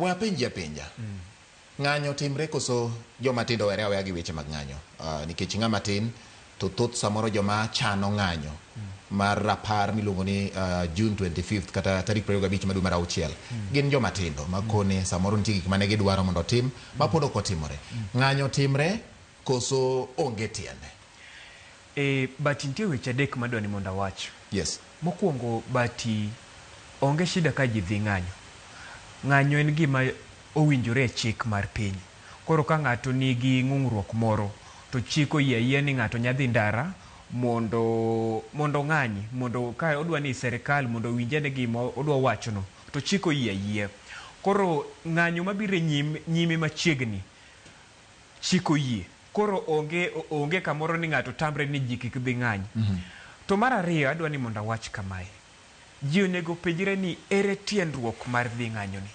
we penja ng'anyo timre koso jomatindo were aweya gi weche mag ng'anyo nikech ng'ama tin to thoth samoro joma chano ng'anyo mar rapar miluongo ni June 25th kata tarik 25 ma dwe mar auchiel gin jomatindo makone samoro nitie gik mane gidwaro mondo tim ma pod ok otimore. Ng'anyo timre koso onge tiende? But nitie weche adek madwani mondo awach. Yes. Mokwongo bati onge shida ka ji dhi ng'anyo. Ng'anyo en gima owinjore e chik mar piny. Koro ka ng'ato nigi ng'ung'ruok moro to chik oyie ni ng'ato nyadhi ndara mondo ng'anyi, mondo ka odwa ni serikal mondo winje ne gima odwa wachono to chik oyie. Koro ng'anyo mabiro nyime machiegni chik oyie. Koro onge kamoro ni ng'ato tamre ni ji kik dhi ng'anyi. To mar ariyo adwa ni mondo awach kamae. Ji onego penjre ni ere tiendruok mar dhi ng'anyoni.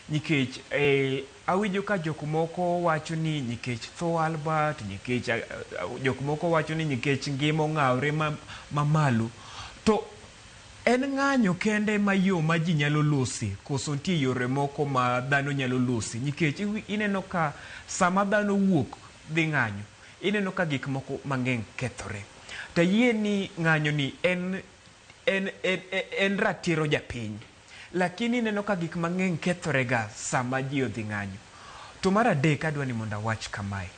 Nikech awinjo ka jok moko wacho ni nikech tho Albert, nikech jok moko wacho ni nikech ngima ong'awre mamalo. To en ng'anyo kende ma yo ma ji nyalo losi koso nitie yore moko ma dhano nyalo losi. Nikech ineno ka sama dhano wuok dhi ng'anyo, ineno ka gik moko mang'eny kethore. To yie ni ng'anyo ni en ratiro japiny. Lakini ineno ka gik mang'eny kethore ga sama ji odhi ng'anyo. To mar adek adwa ni mondo awach kamae.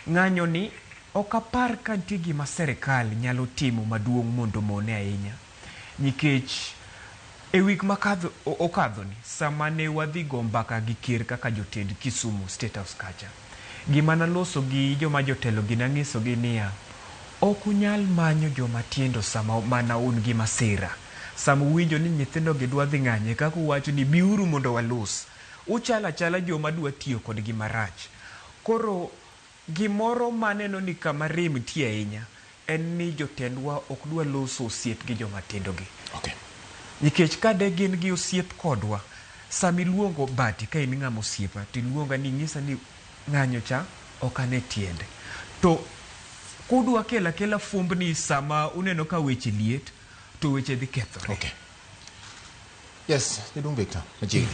Ng'anyo ni ok apar ka nitie gima serikal nyalo timo maduong' mondo mone ahinya. Nikech e wik okadhoni sama ne wadhi go mbaka gi ker kaka jotend Kisumu State House kacha. Gima naloso gi joma jotelo gi nang'iso gi niya, ok unyal manyo jomatindo sama mana un gi masira. Sama uwinjo ni nyithindo gi dwa dhi ng'anye kaka uwacho ni biuru mondo walos. Uchala chala joma dwa tiyo kod gima rach. Koro gimoro maneno ni kama rem tie ahinya en ni jotendwa ok dwa loso osiep gi jomatindo gi. Okay. Nikech ka de gin gi osiep kodwa, sama iluongo bati ka in ng'ama osiepa, to iluonga ni ng'isa ni ng'anyo cha ok ane tiende. To kudwa kela fumbni sama uneno ka weche liet, to weche dhi kethore. Okay. Yes, Jaduong' Victor, machiegni.